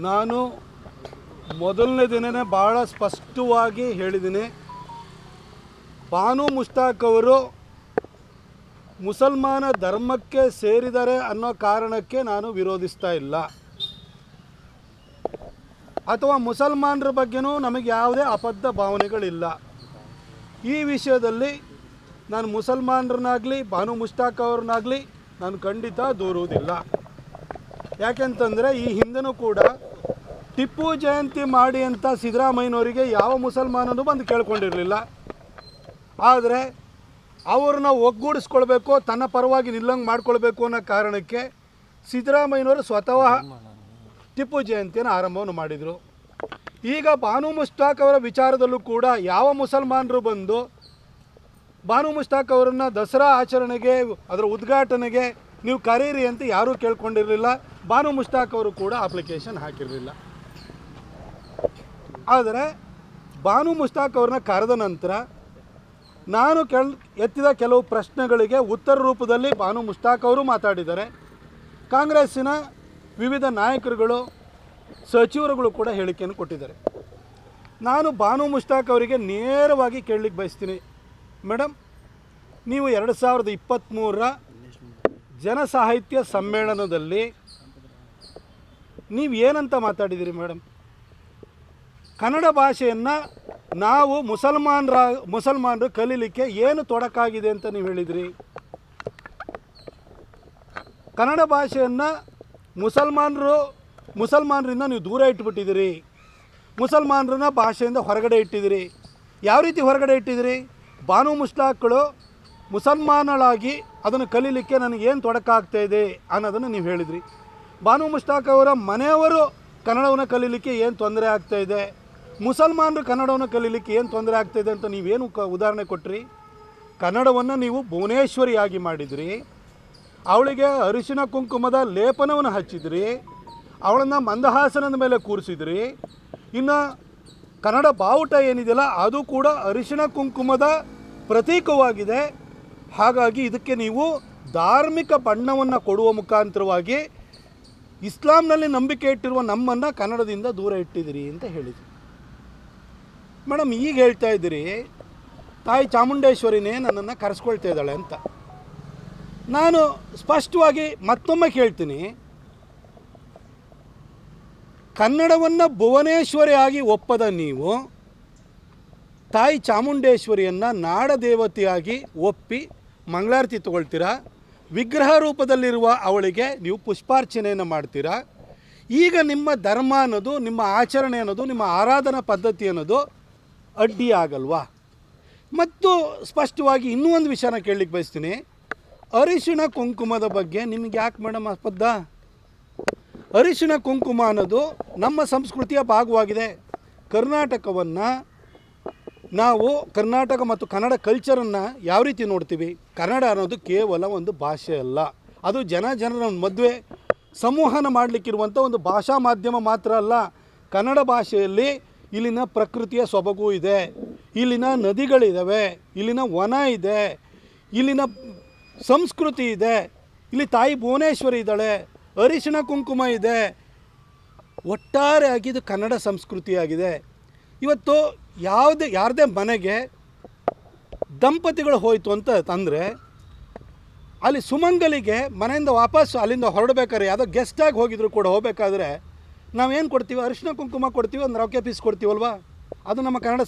ನಾನು ಮೊದಲನೇ ದಿನವೇ ಭಾಳ ಸ್ಪಷ್ಟವಾಗಿ ಹೇಳಿದ್ದೀನಿ, ಬಾನು ಮುಷ್ತಾಕ್ ಅವರು ಮುಸಲ್ಮಾನ ಧರ್ಮಕ್ಕೆ ಸೇರಿದ್ದಾರೆ ಅನ್ನೋ ಕಾರಣಕ್ಕೆ ನಾನು ವಿರೋಧಿಸ್ತಾ ಇಲ್ಲ, ಅಥವಾ ಮುಸಲ್ಮಾನರ ಬಗ್ಗೆನೂ ನಮಗೆ ಯಾವುದೇ ಅಬದ್ಧ ಭಾವನೆಗಳಿಲ್ಲ. ಈ ವಿಷಯದಲ್ಲಿ ನಾನು ಮುಸಲ್ಮಾನರನ್ನಾಗಲಿ ಬಾನು ಮುಷ್ತಾಕ್ ಅವ್ರನ್ನಾಗಲಿ ನಾನು ಖಂಡಿತ ದೂರುವುದಿಲ್ಲ. ಯಾಕೆಂತಂದರೆ ಈ ಹಿಂದೆನೂ ಕೂಡ ಟಿಪ್ಪು ಜಯಂತಿ ಮಾಡಿ ಅಂತ ಸಿದ್ದರಾಮಯ್ಯನವರಿಗೆ ಯಾವ ಮುಸಲ್ಮಾನನೂ ಬಂದು ಕೇಳ್ಕೊಂಡಿರಲಿಲ್ಲ. ಆದರೆ ಅವ್ರನ್ನ ಒಗ್ಗೂಡಿಸ್ಕೊಳ್ಬೇಕು, ತನ್ನ ಪರವಾಗಿ ನಿಲ್ಲಂಗೆ ಮಾಡ್ಕೊಳ್ಬೇಕು ಅನ್ನೋ ಕಾರಣಕ್ಕೆ ಸಿದ್ದರಾಮಯ್ಯನವರು ಸ್ವತಃ ಟಿಪ್ಪು ಜಯಂತಿಯನ್ನು ಆರಂಭವನ್ನು ಮಾಡಿದರು. ಈಗ ಬಾನು ಮುಷ್ತಾಕ್ ಅವರ ವಿಚಾರದಲ್ಲೂ ಕೂಡ ಯಾವ ಮುಸಲ್ಮಾನರು ಬಂದು ಬಾನು ಮುಷ್ತಾಕ್ ಅವರನ್ನು ದಸರಾ ಆಚರಣೆಗೆ ಅದರ ಉದ್ಘಾಟನೆಗೆ ನೀವು ಕರೀರಿ ಅಂತ ಯಾರೂ ಕೇಳ್ಕೊಂಡಿರಲಿಲ್ಲ. ಬಾನು ಮುಷ್ತಾಕ್ ಅವರು ಕೂಡ ಅಪ್ಲಿಕೇಶನ್ ಹಾಕಿರಲಿಲ್ಲ. ಆದರೆ ಬಾನು ಮುಷ್ತಾಕ್ ಅವ್ರನ್ನ ಕರೆದ ನಂತರ ನಾನು ಎತ್ತಿದ ಕೆಲವು ಪ್ರಶ್ನೆಗಳಿಗೆ ಉತ್ತರ ರೂಪದಲ್ಲಿ ಬಾನು ಮುಷ್ತಾಕ್ ಅವರು ಮಾತಾಡಿದ್ದಾರೆ. ಕಾಂಗ್ರೆಸ್ಸಿನ ವಿವಿಧ ನಾಯಕರುಗಳು, ಸಚಿವರುಗಳು ಕೂಡ ಹೇಳಿಕೆಯನ್ನು ಕೊಟ್ಟಿದ್ದಾರೆ. ನಾನು ಬಾನು ಮುಷ್ತಾಕ್ ಅವರಿಗೆ ನೇರವಾಗಿ ಕೇಳಲಿಕ್ಕೆ ಬಯಸ್ತೀನಿ, ಮೇಡಮ್, ನೀವು 2023ರ ಜನಸಾಹಿತ್ಯ ಸಮ್ಮೇಳನದಲ್ಲಿ ನೀವು ಏನಂತ ಮಾತಾಡಿದ್ದೀರಿ ಮೇಡಮ್? ಕನ್ನಡ ಭಾಷೆಯನ್ನು ನಾವು ಮುಸಲ್ಮಾನರು ಕಲೀಲಿಕ್ಕೆ ಏನು ತೊಡಕಾಗಿದೆ ಅಂತ ನೀವು ಹೇಳಿದಿರಿ. ಕನ್ನಡ ಭಾಷೆಯನ್ನು ಮುಸಲ್ಮಾನರಿಂದ ನೀವು ದೂರ ಇಟ್ಬಿಟ್ಟಿದ್ದೀರಿ, ಮುಸಲ್ಮಾನರನ್ನ ಭಾಷೆಯಿಂದ ಹೊರಗಡೆ ಇಟ್ಟಿದ್ದೀರಿ. ಯಾವ ರೀತಿ ಹೊರಗಡೆ ಇಟ್ಟಿದ್ದೀರಿ? ಬಾನು ಮುಷ್ತಾಕ್ಗಳು ಮುಸಲ್ಮಾನಳಾಗಿ ಅದನ್ನು ಕಲೀಲಿಕ್ಕೆ ನನಗೇನು ತೊಡಕಾಗ್ತಾಯಿದೆ ಅನ್ನೋದನ್ನು ನೀವು ಹೇಳಿದ್ರಿ. ಬಾನು ಮುಷ್ತಾಕ್ ಅವರ ಮನೆಯವರು ಕನ್ನಡವನ್ನು ಕಲೀಲಿಕ್ಕೆ ಏನು ತೊಂದರೆ ಆಗ್ತಾಯಿದೆ, ಮುಸಲ್ಮಾನರು ಕನ್ನಡವನ್ನು ಕಲೀಲಿಕ್ಕೆ ಏನು ತೊಂದರೆ ಆಗ್ತಾಯಿದೆ ಅಂತ ನೀವೇನು ಉದಾಹರಣೆ ಕೊಟ್ರಿ? ಕನ್ನಡವನ್ನು ನೀವು ಭುವನೇಶ್ವರಿಯಾಗಿ ಮಾಡಿದ್ರಿ, ಅವಳಿಗೆ ಅರಿಶಿನ ಕುಂಕುಮದ ಲೇಪನವನ್ನು ಹಚ್ಚಿದ್ರಿ, ಅವಳನ್ನು ಮಂದಹಾಸನದ ಮೇಲೆ ಕೂರಿಸಿದ್ರಿ. ಇನ್ನು ಕನ್ನಡ ಬಾವುಟ ಏನಿದೆಯಲ್ಲ ಅದು ಕೂಡ ಅರಿಶಿನ ಕುಂಕುಮದ ಪ್ರತೀಕವಾಗಿದೆ. ಹಾಗಾಗಿ ಇದಕ್ಕೆ ನೀವು ಧಾರ್ಮಿಕ ಬಣ್ಣವನ್ನು ಕೊಡುವ ಮುಖಾಂತರವಾಗಿ ಇಸ್ಲಾಂನಲ್ಲಿ ನಂಬಿಕೆ ಇಟ್ಟಿರುವ ನಮ್ಮನ್ನು ಕನ್ನಡದಿಂದ ದೂರ ಇಟ್ಟಿದ್ದೀರಿ ಅಂತ ಹೇಳಿದ್ರಿ. ಮೇಡಮ್, ಈಗ ಹೇಳ್ತಾ ಇದ್ದೀರಿ ತಾಯಿ ಚಾಮುಂಡೇಶ್ವರಿನೇ ನನ್ನನ್ನು ಕರೆಸ್ಕೊಳ್ತಾ ಇದ್ದಾಳೆ ಅಂತ. ನಾನು ಸ್ಪಷ್ಟವಾಗಿ ಮತ್ತೊಮ್ಮೆ ಕೇಳ್ತೀನಿ, ಕನ್ನಡವನ್ನು ಭುವನೇಶ್ವರಿಯಾಗಿ ಒಪ್ಪದ ನೀವು ತಾಯಿ ಚಾಮುಂಡೇಶ್ವರಿಯನ್ನು ನಾಡದೇವತೆಯಾಗಿ ಒಪ್ಪಿ ಮಂಗಳಾರತಿ ತಗೊಳ್ತೀರಾ, ವಿಗ್ರಹ ರೂಪದಲ್ಲಿರುವ ಅವಳಿಗೆ ನೀವು ಪುಷ್ಪಾರ್ಚನೆಯನ್ನು ಮಾಡ್ತೀರಾ. ಈಗ ನಿಮ್ಮ ಧರ್ಮ ಅನ್ನೋದು, ನಿಮ್ಮ ಆಚರಣೆ ಅನ್ನೋದು, ನಿಮ್ಮ ಆರಾಧನಾ ಪದ್ಧತಿ ಅನ್ನೋದು ಅಡ್ಡಿ ಆಗಲ್ವಾ? ಮತ್ತು ಸ್ಪಷ್ಟವಾಗಿ ಇನ್ನೂ ಒಂದು ವಿಷಯನ ಕೇಳಲಿಕ್ಕೆ ಬಯಸ್ತೀನಿ, ಅರಿಶಿಣ ಕುಂಕುಮದ ಬಗ್ಗೆ ನಿಮಗೆ ಯಾಕೆ ಮೇಡಮ್ ಅಬದ್ಧ? ಅರಿಶಿಣ ಕುಂಕುಮ ಅನ್ನೋದು ನಮ್ಮ ಸಂಸ್ಕೃತಿಯ ಭಾಗವಾಗಿದೆ. ಕರ್ನಾಟಕವನ್ನು ನಾವು ಕರ್ನಾಟಕ ಮತ್ತು ಕನ್ನಡ ಕಲ್ಚರನ್ನು ಯಾವ ರೀತಿ ನೋಡ್ತೀವಿ? ಕನ್ನಡ ಅನ್ನೋದು ಕೇವಲ ಒಂದು ಭಾಷೆ ಅಲ್ಲ, ಅದು ಜನರ ಮದುವೆ ಸಂವಹನ ಮಾಡಲಿಕ್ಕಿರುವಂಥ ಒಂದು ಭಾಷಾ ಮಾಧ್ಯಮ ಮಾತ್ರ ಅಲ್ಲ. ಕನ್ನಡ ಭಾಷೆಯಲ್ಲಿ ಇಲ್ಲಿನ ಪ್ರಕೃತಿಯ ಸೊಬಗು ಇದೆ, ಇಲ್ಲಿನ ನದಿಗಳಿದ್ದಾವೆ, ಇಲ್ಲಿನ ವನ ಇದೆ, ಇಲ್ಲಿನ ಸಂಸ್ಕೃತಿ ಇದೆ, ಇಲ್ಲಿ ತಾಯಿ ಭುವನೇಶ್ವರಿ ಇದ್ದಾಳೆ, ಅರಿಶಿಣ ಕುಂಕುಮ ಇದೆ. ಒಟ್ಟಾರೆಯಾಗಿ ಇದು ಕನ್ನಡ ಸಂಸ್ಕೃತಿಯಾಗಿದೆ. ಇವತ್ತು ಯಾರದೇ ಮನೆಗೆ ದಂಪತಿಗಳು ಹೋಯಿತು ಅಂತ ತಂದರೆ ಅಲ್ಲಿ ಸುಮಂಗಲಿಗೆ ಮನೆಯಿಂದ ವಾಪಸ್ ಅಲ್ಲಿಂದ ಹೊರಡಬೇಕಾದ್ರೆ ಯಾವುದೋ ಗೆಸ್ಟಾಗಿ ಹೋಗಿದ್ರು ಕೂಡ ಹೋಗಬೇಕಾದ್ರೆ ನಾವೇನು ಕೊಡ್ತೀವಿ? ಅರಿಶಿಣ ಕುಂಕುಮ ಕೊಡ್ತೀವಿ, ಒಂದು ರೊಕ್ಕೆ ಪೀಸ್ ಕೊಡ್ತೀವಲ್ವ? ಅದು ನಮ್ಮ ಕನ್ನಡ